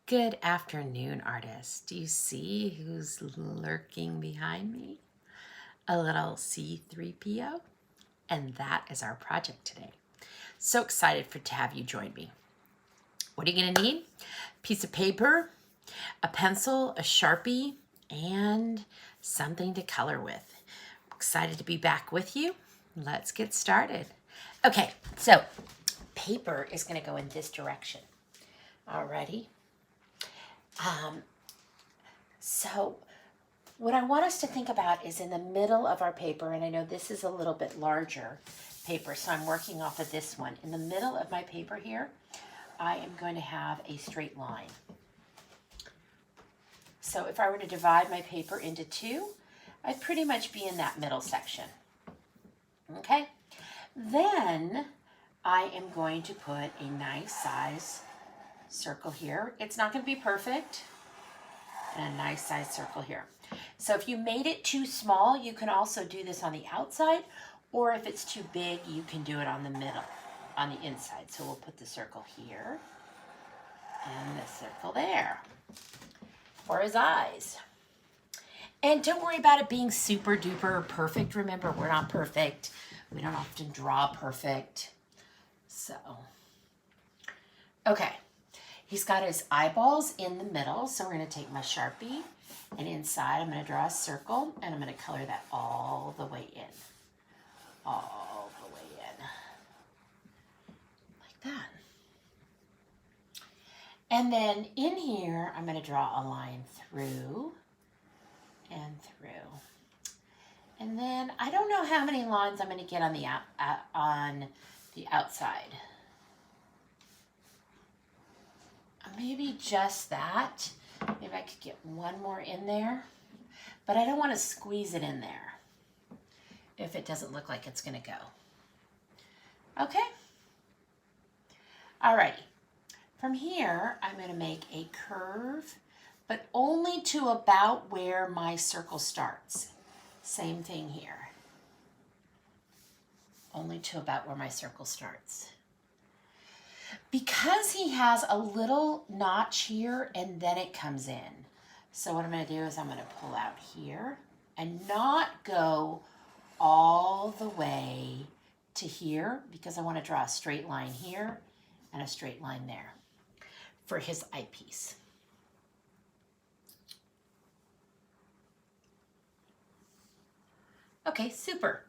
Good afternoon, artists. Do you see who's lurking behind me? A little C3PO? And that is our project today. So excited to have you join me. What are you going to need? A piece of paper, a pencil, a Sharpie, and something to color with. Excited to be back with you. Let's get started. Okay, so paper is going to go in this direction. Alrighty. So what I want us to think about is in the middle of our paper, and I know this is a little bit larger paper, so I'm working off of this one. In the middle of my paper here, I am going to have a straight line. So if I were to divide my paper into two, I'd pretty much be in that middle section. Okay? Then I am going to put a nice size circle here. It's not going to be perfect. And a nice size circle here. So if you made it too small, you can also do this on the outside, or if it's too big, you can do it on the middle, on the inside. So we'll put the circle here and the circle there for his eyes. And don't worry about it being super duper perfect. Remember, we're not perfect. We don't often draw perfect. So, okay. He's got his eyeballs in the middle, so we're going to take my Sharpie, and inside I'm going to draw a circle, and I'm going to color that all the way in. All the way in. Like that. And then in here, I'm going to draw a line through and through. And then I don't know how many lines I'm going to get on the outside. Maybe just that. Maybe I could get one more in there. But I don't want to squeeze it in there if it doesn't look like it's going to go. Okay? Alrighty. From here, I'm going to make a curve, but only to about where my circle starts. Same thing here. Only to about where my circle starts. Because he has a little notch here and then it comes in. So what I'm going to do is I'm going to pull out here and not go all the way to here because I want to draw a straight line here and a straight line there for his eyepiece. Okay, super.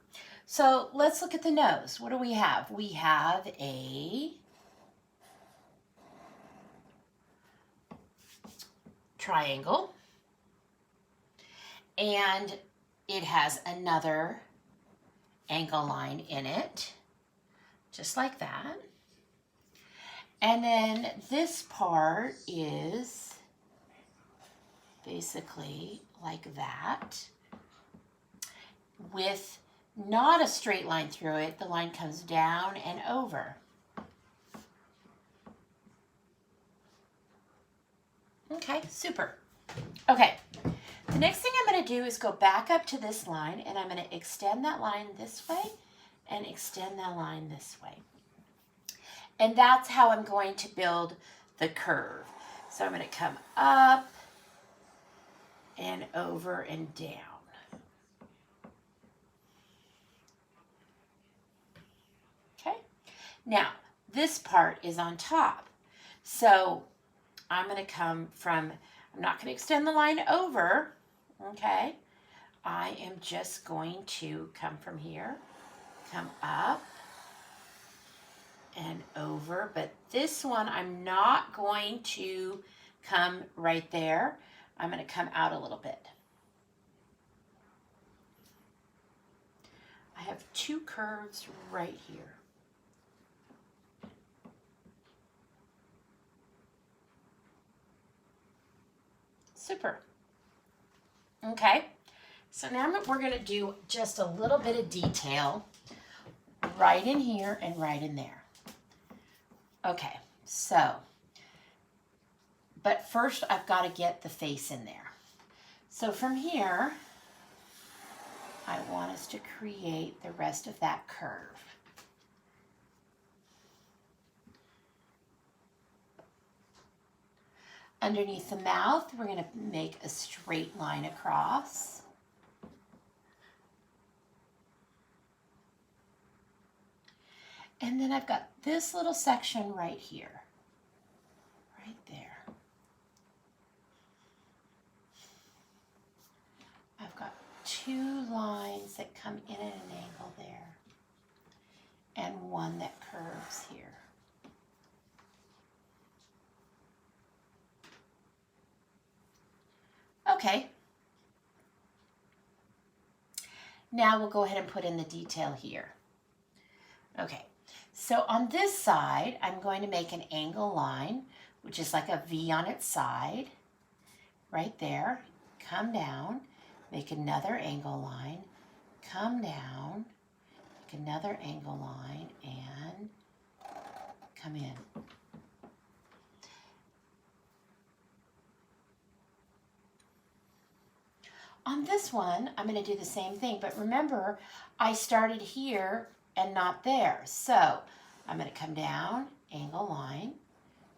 So let's look at the nose. What do we have? We have a triangle, and it has another angle line in it, just like that. And then this part is basically like that, with not a straight line through it. The line comes down and over. Okay, super. Okay, the next thing I'm going to do is go back up to this line, and I'm going to extend that line this way and extend that line this way. And that's how I'm going to build the curve. So I'm going to come up and over and down. Okay, now this part is on top. So I'm going to come from, I'm not going to extend the line over, okay? I am just going to come from here, come up and over, but this one I'm not going to come right there. I'm going to come out a little bit. I have two curves right here. Super. Okay, so now we're going to do just a little bit of detail right in here and right in there. Okay, so, but first I've got to get the face in there. So from here, I want us to create the rest of that curve. Underneath the mouth, we're going to make a straight line across. And then I've got this little section right here, right there. I've got two lines that come in at an angle there, and one that curves here. Okay. Now we'll go ahead and put in the detail here. Okay. So on this side, I'm going to make an angle line, which is like a V on its side, right there. Come down, make another angle line, come down, make another angle line, and come in. On this one, I'm going to do the same thing, but remember, I started here and not there. So I'm going to come down, angle line,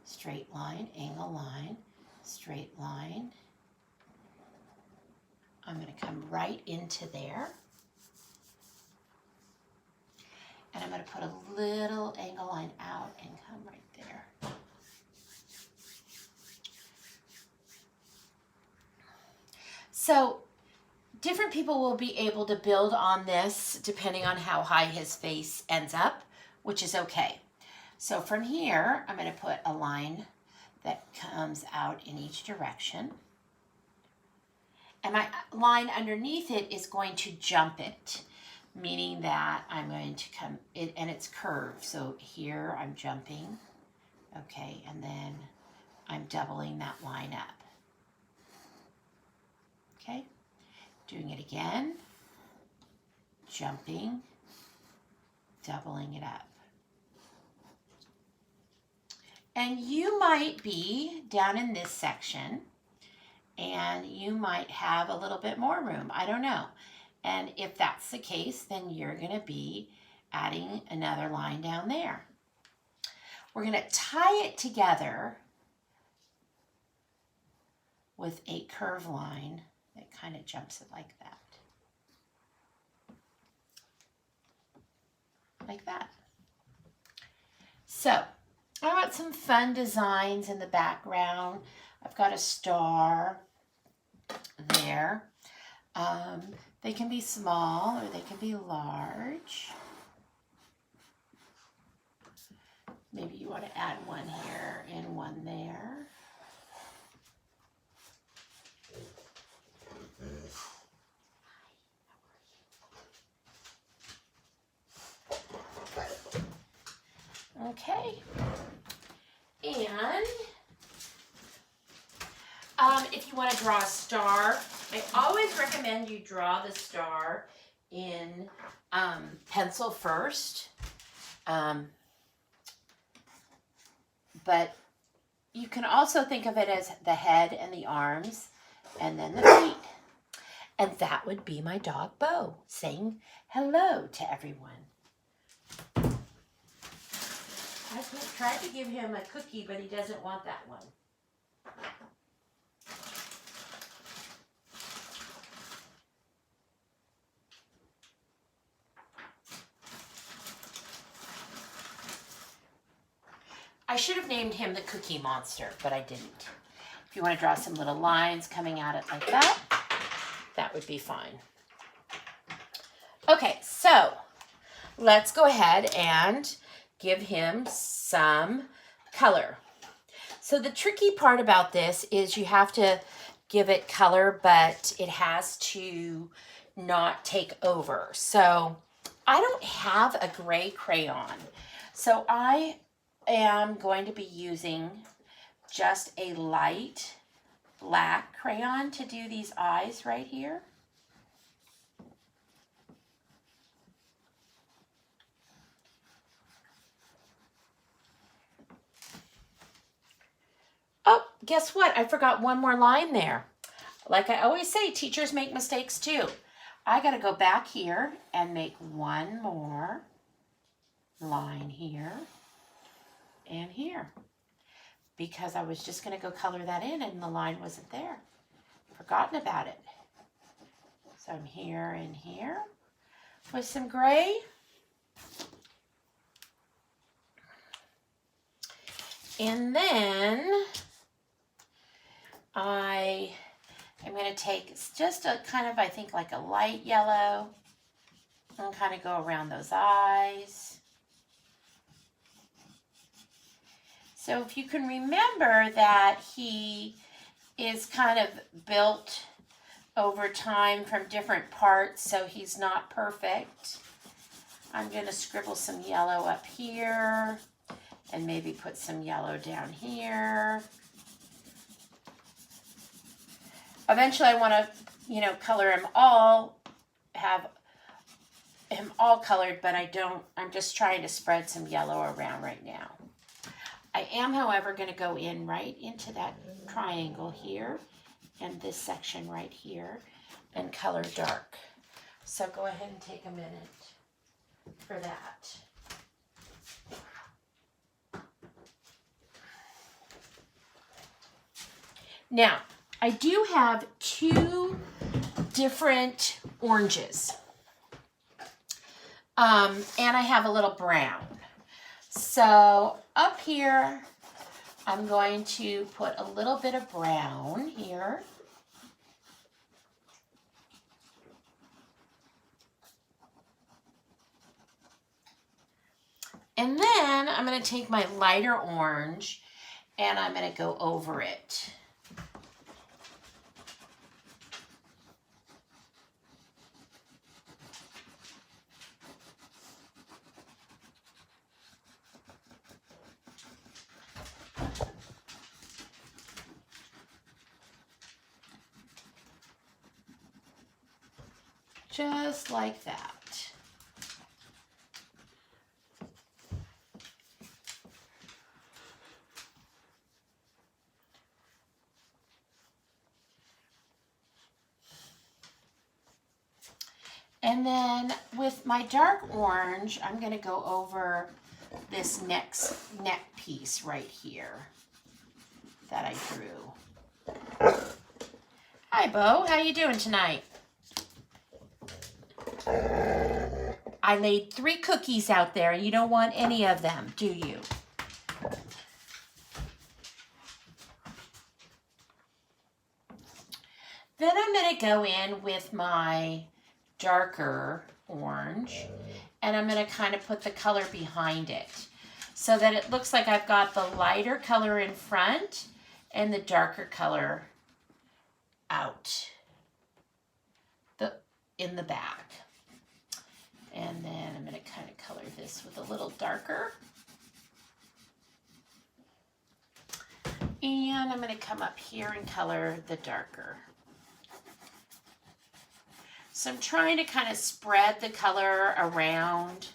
straight line, angle line, straight line. I'm going to come right into there. And I'm going to put a little angle line out and come right there. So different people will be able to build on this depending on how high his face ends up, which is okay. So from here, I'm going to put a line that comes out in each direction. And my line underneath it is going to jump it, meaning that I'm going to come, and it's curved. So here I'm jumping, okay, and then I'm doubling that line up. Okay, doing it again, jumping, doubling it up. And you might be down in this section, and you might have a little bit more room. I don't know. And if that's the case, then you're going to be adding another line down there. We're going to tie it together with a curved line that kind of jumps it like that. Like that. So I want some fun designs in the background. I've got a star there. They can be small or they can be large. Maybe you want to add one here and one there. Okay. And if you want to draw a star, I always recommend you draw the star in pencil first. But you can also think of it as the head and the arms and then the feet. And that would be my dog Bo saying hello to everyone. I tried to give him a cookie, but he doesn't want that one. I should have named him the Cookie Monster, but I didn't. If you want to draw some little lines coming at it like that, that would be fine. Okay, so let's go ahead and give him some color. So the tricky part about this is you have to give it color, but it has to not take over. So I don't have a gray crayon. So I am going to be using just a light black crayon to do these eyes right here. Oh, guess what? I forgot one more line there. Like I always say, teachers make mistakes too. I got to go back here and make one more line here and here. because I was just going to go color that in and the line wasn't there. Forgotten about it. So I'm here and here with some gray. And then I am going to take just a kind of, I think, like a light yellow and kind of go around those eyes. So if you can remember that he is kind of built over time from different parts, so he's not perfect. I'm going to scribble some yellow up here and maybe put some yellow down here. Eventually I want to, you know, color him all, have him all colored, but I'm just trying to spread some yellow around right now. I am, however, going to go in right into that triangle here and this section right here and color dark. So go ahead and take a minute for that. Now, I do have two different oranges. And I have a little brown. So up here, I'm going to put a little bit of brown here. And then I'm going to take my lighter orange and I'm going to go over it. Just like that. And then with my dark orange, I'm going to go over this neck piece right here that I drew. Hi, Bo. How you doing tonight? I laid 3 cookies out there. You don't want any of them, do you? Then I'm going to go in with my darker orange and I'm going to kind of put the color behind it so that it looks like I've got the lighter color in front and the darker color out in the back. And then I'm going to kind of color this with a little darker. And I'm going to come up here and color the darker. So I'm trying to kind of spread the color around.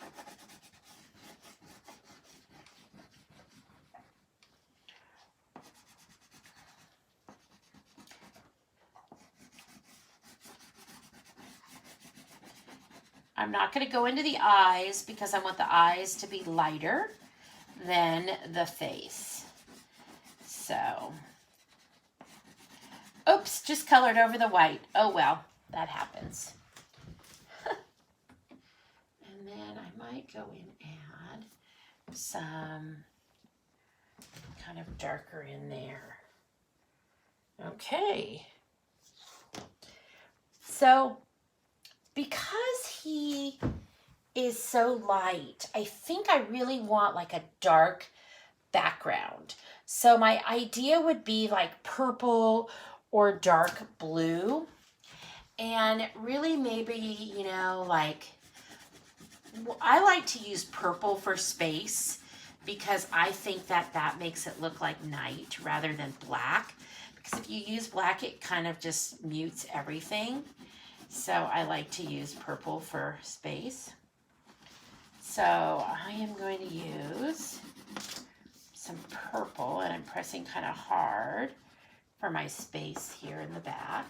I'm not going to go into the eyes because I want the eyes to be lighter than the face. So, oops, just colored over the white. Oh well, that happens. And then I might go in and add some kind of darker in there. Okay. So, because he is so light, I think I really want like a dark background. So my idea would be like purple or dark blue. And really maybe, you know, like, I like to use purple for space because I think that makes it look like night rather than black. Because if you use black, it kind of just mutes everything. So I like to use purple for space. So I am going to use some purple and I'm pressing kind of hard for my space here in the back.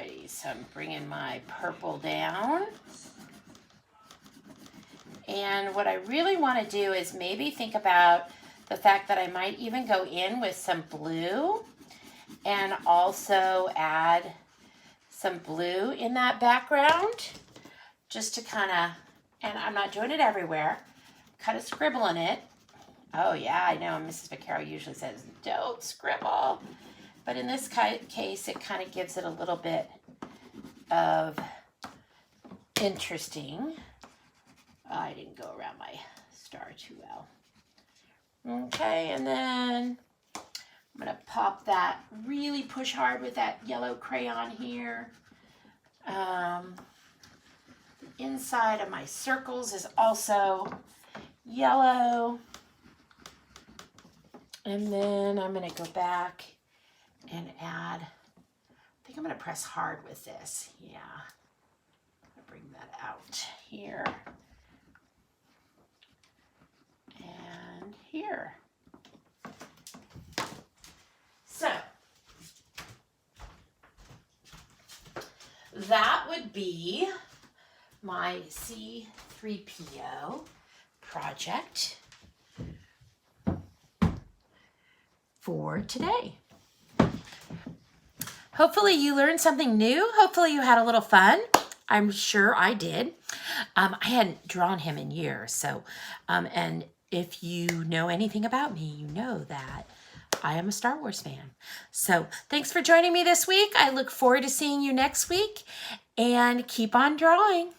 Alrighty, so I'm bringing my purple down. And what I really want to do is maybe think about the fact that I might even go in with some blue and also add some blue in that background just to kind of, and I'm not doing it everywhere, kind of scribbling it. Oh yeah, I know Mrs. Vaccaro usually says, don't scribble. But in this case, it kind of gives it a little bit of interesting. I didn't go around my star too well. Okay, and then I'm going to pop that, really push hard with that yellow crayon here. The inside of my circles is also yellow. And then I'm going to go back and add, I think I'm going to press hard with this. Yeah, I'm going to bring that out here. And here. So that would be my C3PO project for today. Hopefully you learned something new. Hopefully you had a little fun. I'm sure I did. I hadn't drawn him in years, so and if you know anything about me, you know that I am a Star Wars fan. So thanks for joining me this week. I look forward to seeing you next week, and keep on drawing.